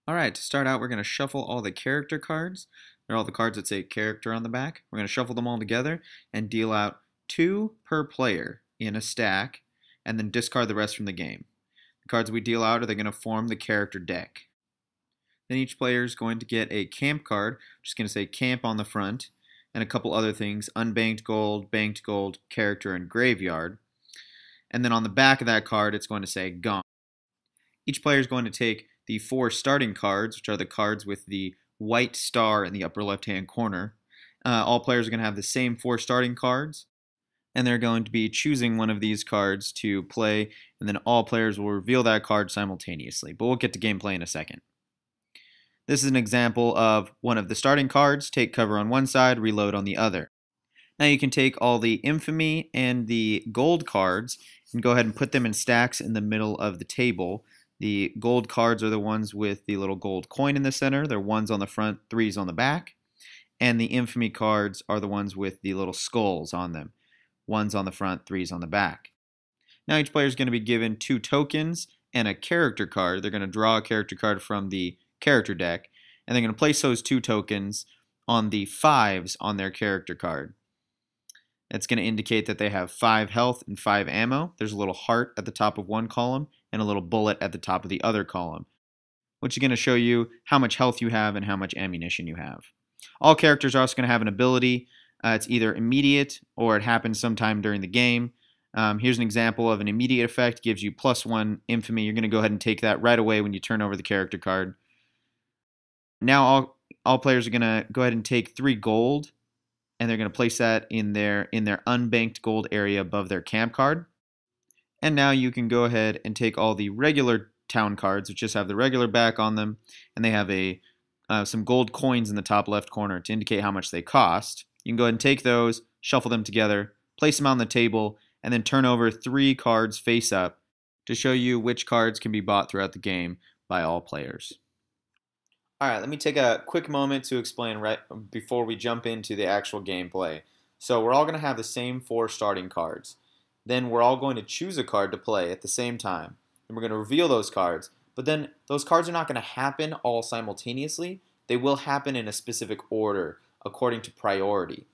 Alright, to start out, we're going to shuffle all the character cards. They're all the cards that say character on the back. We're going to shuffle them all together and deal out 2 per player in a stack, and then discard the rest from the game. The cards we deal out are going to form the character deck. Then each player is going to get a camp card, just going to say camp on the front, and a couple other things, unbanked gold, banked gold, character, and graveyard. And then on the back of that card, it's going to say gone. Each player is going to take the 4 starting cards, which are the cards with the white star in the upper left-hand corner. All players are going to have the same 4 starting cards, and they're going to be choosing one of these cards to play, and then all players will reveal that card simultaneously. But we'll get to gameplay in a second. This is an example of one of the starting cards, take cover on one side, reload on the other. Now you can take all the infamy and the gold cards and go ahead and put them in stacks in the middle of the table. The gold cards are the ones with the little gold coin in the center. They're 1s on the front, 3s on the back. And the infamy cards are the ones with the little skulls on them. 1s on the front, 3s on the back. Now each player is going to be given 2 tokens and a character card. They're going to draw a character card from the character deck, and they're going to place those 2 tokens on the 5s on their character card. That's going to indicate that they have 5 health and 5 ammo. There's a little heart at the top of one column and a little bullet at the top of the other column, which is going to show you how much health you have and how much ammunition you have. All characters are also going to have an ability. It's either immediate or it happens sometime during the game. Here's an example of an immediate effect. Gives you +1 infamy. You're going to go ahead and take that right away when you turn over the character card. Now all players are going to go ahead and take 3 gold, and they're going to place that in their unbanked gold area above their camp card. And now you can go ahead and take all the regular town cards, which just have the regular back on them, and they have some gold coins in the top left corner to indicate how much they cost. You can go ahead and take those, shuffle them together, place them on the table, and then turn over 3 cards face up to show you which cards can be bought throughout the game by all players. Alright, let me take a quick moment to explain right before we jump into the actual gameplay. So we're all going to have the same 4 starting cards. Then we're all going to choose a card to play at the same time. And we're going to reveal those cards. But then those cards are not going to happen all simultaneously. They will happen in a specific order according to priority.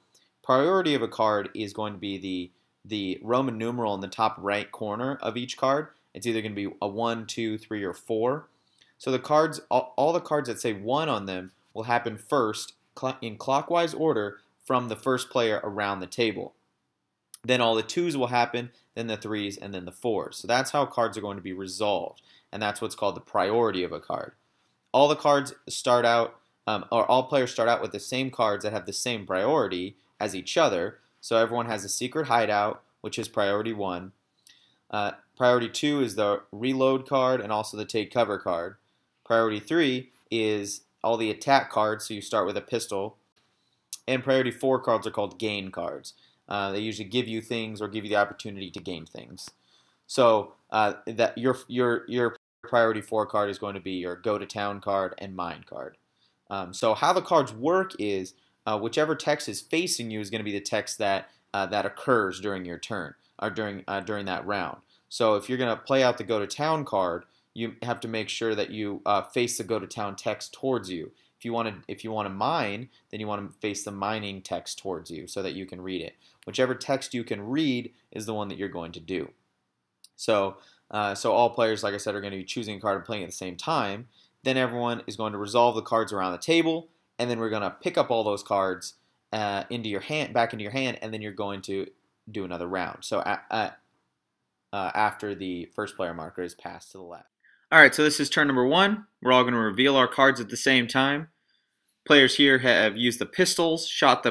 Priority of a card is going to be the Roman numeral in the top right corner of each card. It's either going to be a 1, 2, 3, or 4. So the cards, all the cards that say 1 on them will happen first in clockwise order from the first player around the table. Then all the 2s will happen, then the 3s, and then the 4s. So that's how cards are going to be resolved, and that's what's called the priority of a card. All the cards start out, or all players start out with the same cards that have the same priority as each other. So everyone has a secret hideout, which is priority 1. Priority 2 is the reload card and also the take cover card. Priority 3 is all the attack cards, so you start with a pistol. And priority 4 cards are called gain cards. They usually give you things or give you the opportunity to gain things. So that your priority 4 card is going to be your go to town card and mine card. So how the cards work is whichever text is facing you is going to be the text that occurs during your turn or during that round. So if you're going to play out the go to town card, you have to make sure that you face the go to town text towards you. If you want to mine, then you want to face the mining text towards you so that you can read it. Whichever text you can read is the one that you're going to do. So all players, like I said, are going to be choosing a card and playing at the same time. Then everyone is going to resolve the cards around the table, and then we're going to pick up all those cards back into your hand, and then you're going to do another round. So after the first player marker is passed to the left. Alright, so this is turn number 1. We're all going to reveal our cards at the same time. Players here have used the pistols, shot the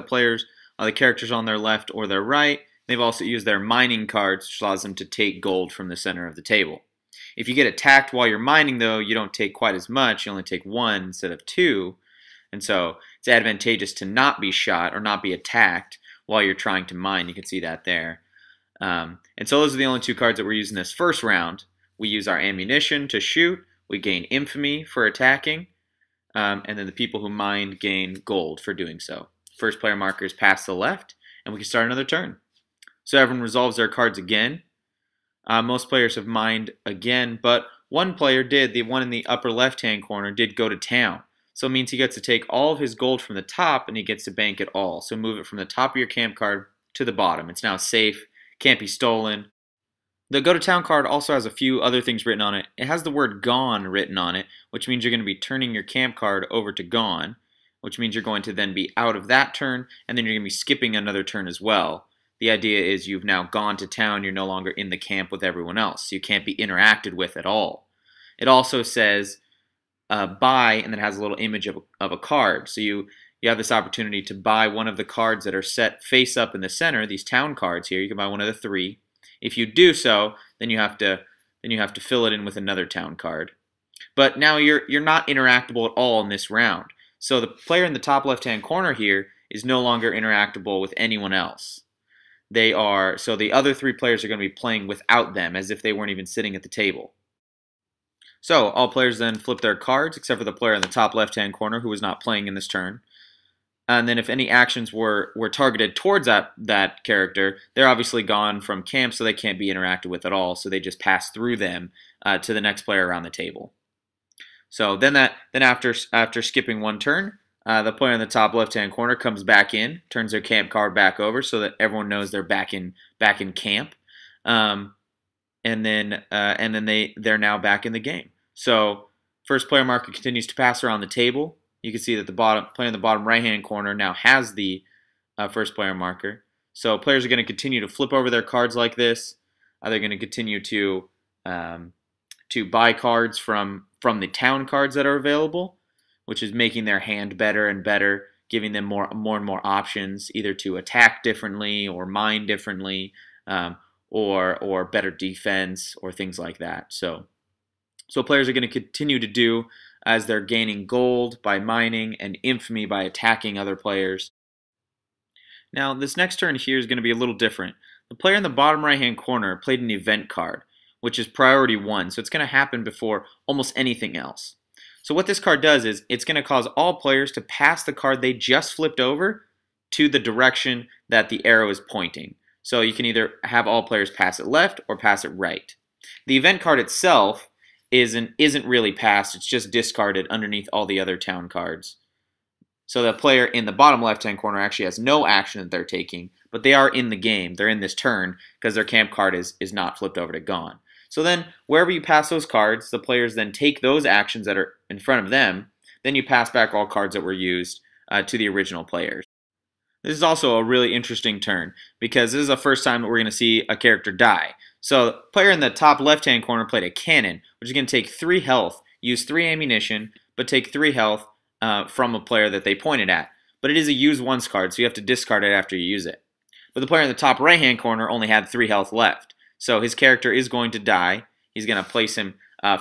characters on their left or their right. They've also used their mining cards, which allows them to take gold from the center of the table. If you get attacked while you're mining, though, you don't take quite as much. You only take 1 instead of 2. And so it's advantageous to not be shot or not be attacked while you're trying to mine. You can see that there. And so those are the only 2 cards that we're using this first round. We use our ammunition to shoot. We gain infamy for attacking. And then the people who mine gain gold for doing so. First player marker is passed to the left, and we can start another turn. So everyone resolves their cards again. Most players have mined again, but one player did, the one in the upper left-hand corner, did go to town. So it means he gets to take all of his gold from the top and he gets to bank it all. So move it from the top of your camp card to the bottom. It's now safe, can't be stolen. The Go to Town card also has a few other things written on it. It has the word Gone written on it, which means you're going to be turning your camp card over to Gone, which means you're going to then be out of that turn, and then you're going to be skipping another turn as well. The idea is you've now gone to town, you're no longer in the camp with everyone else, so you can't be interacted with at all. It also says buy, and then has a little image of a card. So you have this opportunity to buy one of the cards that are set face up in the center, these town cards here. You can buy one of the three. If you do so, then you have to fill it in with another town card. But now you're not interactable at all in this round. So the player in the top left-hand corner here is no longer interactable with anyone else. So the other three players are going to be playing without them, as if they weren't even sitting at the table. So all players then flip their cards, except for the player in the top left-hand corner who was not playing in this turn. And then if any actions were targeted towards that character, they're obviously gone from camp, so they can't be interacted with at all. So they just pass through them to the next player around the table. So then after skipping one turn, the player in the top left-hand corner comes back in, turns their camp card back over, so that everyone knows they're back in camp, and then they're now back in the game. So first player marker continues to pass around the table. You can see that the player in the bottom right-hand corner now has the first player marker. So players are going to continue to flip over their cards like this. They're going to continue to buy cards from the town cards that are available, which is making their hand better and better, giving them more and more options, either to attack differently or mine differently, or better defense or things like that. So players are going to continue to do as they're gaining gold by mining and infamy by attacking other players. Now, this next turn here is going to be a little different. The player in the bottom right-hand corner played an event card, which is priority 1, so it's going to happen before almost anything else. So what this card does is it's going to cause all players to pass the card they just flipped over to the direction that the arrow is pointing. So you can either have all players pass it left or pass it right. The event card itself isn't really passed, it's just discarded underneath all the other town cards. So the player in the bottom left-hand corner actually has no action that they're taking, but they are in the game. They're in this turn because their camp card is not flipped over to Gone. So then wherever you pass those cards, the players then take those actions that are in front of them, then you pass back all cards that were used to the original players. This is also a really interesting turn because this is the first time that we're going to see a character die. So the player in the top left-hand corner played a cannon, which is going to take 3 health, use 3 ammunition, but take 3 health from a player that they pointed at. But it is a use once card, so you have to discard it after you use it. But the player in the top right-hand corner only had 3 health left. So his character is going to die. He's going to place him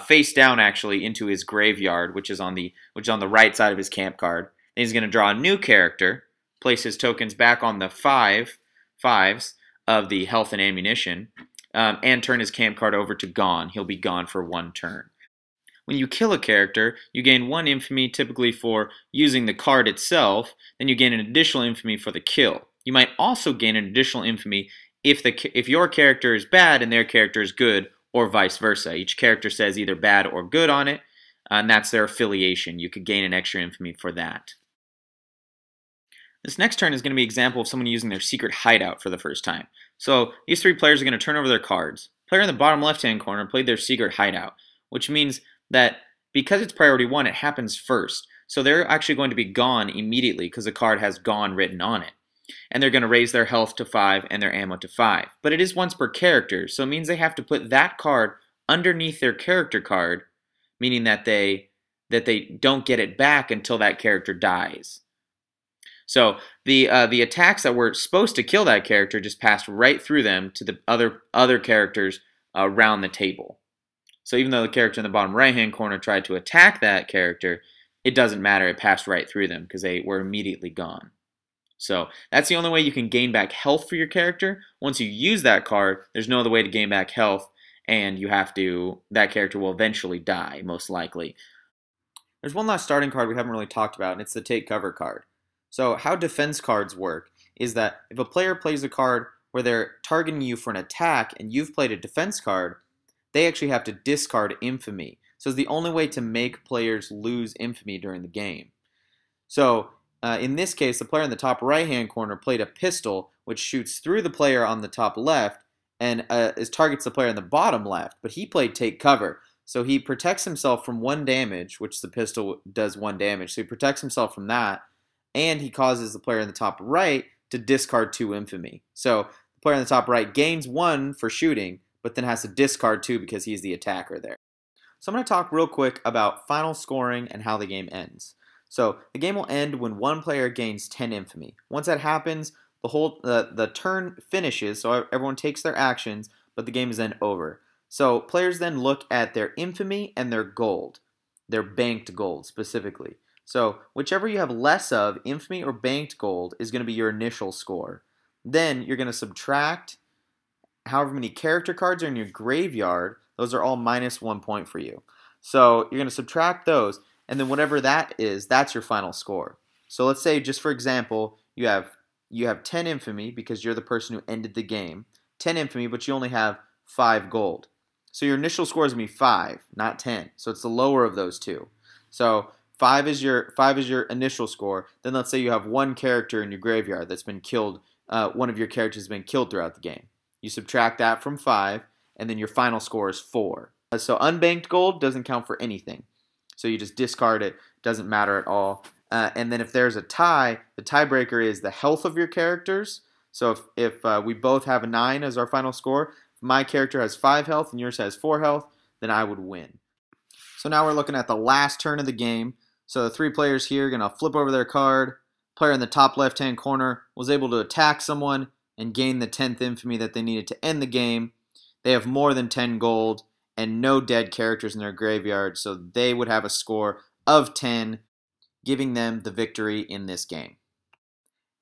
face down actually into his graveyard, which is on the right side of his camp card. Then he's going to draw a new character, place his tokens back on the fives of the health and ammunition, and turn his camp card over to Gone. He'll be gone for 1 turn. When you kill a character, you gain 1 infamy typically for using the card itself, then you gain an additional infamy for the kill. You might also gain an additional infamy if your character is bad and their character is good, or vice versa. Each character says either bad or good on it, and that's their affiliation. You could gain an extra infamy for that. This next turn is going to be an example of someone using their secret hideout for the first time. So these 3 players are going to turn over their cards. Player in the bottom left-hand corner played their secret hideout, which means that because it's priority 1, it happens first. So they're actually going to be gone immediately because the card has Gone written on it. And they're going to raise their health to 5 and their ammo to 5. But it is once per character, so it means they have to put that card underneath their character card, meaning that they don't get it back until that character dies. So the attacks that were supposed to kill that character just passed right through them to the other characters around the table. So even though the character in the bottom right-hand corner tried to attack that character, it doesn't matter. It passed right through them because they were immediately gone. So that's the only way you can gain back health for your character. Once you use that card, there's no other way to gain back health, and that character will eventually die, most likely. There's one last starting card we haven't really talked about, and it's the Take Cover card. So how defense cards work is that if a player plays a card where they're targeting you for an attack and you've played a defense card, they actually have to discard infamy. So it's the only way to make players lose infamy during the game. So in this case, the player in the top right-hand corner played a pistol, which shoots through the player on the top left and targets the player in the bottom left. But he played take cover. So he protects himself from 1 damage, which the pistol does 1 damage. So he protects himself from that, and he causes the player in the top right to discard 2 infamy. So the player in the top right gains 1 for shooting, but then has to discard 2 because he's the attacker there. So I'm going to talk real quick about final scoring and how the game ends. So the game will end when 1 player gains 10 infamy. Once that happens, the turn finishes, so everyone takes their actions, but the game is then over. So players then look at their infamy and their gold, their banked gold specifically. So whichever you have less of, infamy or banked gold, is going to be your initial score. Then you're going to subtract however many character cards are in your graveyard. Those are all minus 1 point for you. So you're going to subtract those, and then whatever that is, that's your final score. So let's say, just for example, you have 10 infamy because you're the person who ended the game. 10 infamy, but you only have 5 gold. So your initial score is going to be 5, not 10. So it's the lower of those two. So 5 is your initial score. Then let's say you have 1 character in your graveyard that's been killed. One of your characters has been killed throughout the game. You subtract that from 5, and then your final score is 4. So unbanked gold doesn't count for anything. So you just discard it. Doesn't matter at all. And then if there's a tie, the tiebreaker is the health of your characters. So if we both have a 9 as our final score, if my character has 5 health and yours has 4 health, then I would win. So now we're looking at the last turn of the game. So the 3 players here are going to flip over their card. Player in the top left-hand corner was able to attack someone and gain the 10th infamy that they needed to end the game. They have more than 10 gold and no dead characters in their graveyard, so they would have a score of 10, giving them the victory in this game.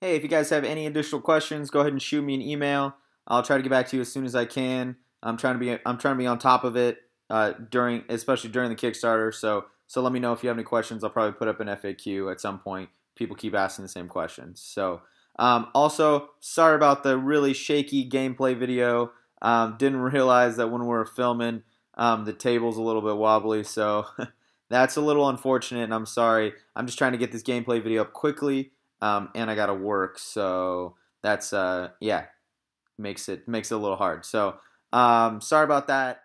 Hey, if you guys have any additional questions, go ahead and shoot me an email. I'll try to get back to you as soon as I can. I'm trying to be on top of it especially during the Kickstarter. So let me know if you have any questions. I'll probably put up an FAQ at some point. People keep asking the same questions. So also, sorry about the really shaky gameplay video. Didn't realize that when we were filming, the table's a little bit wobbly. So that's a little unfortunate, and I'm sorry. I'm just trying to get this gameplay video up quickly, and I gotta work. So that's yeah, makes it a little hard. So sorry about that.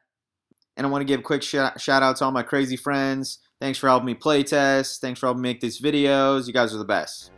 And I want to give a quick shout out to all my crazy friends. Thanks for helping me playtest. Thanks for helping me make these videos. You guys are the best.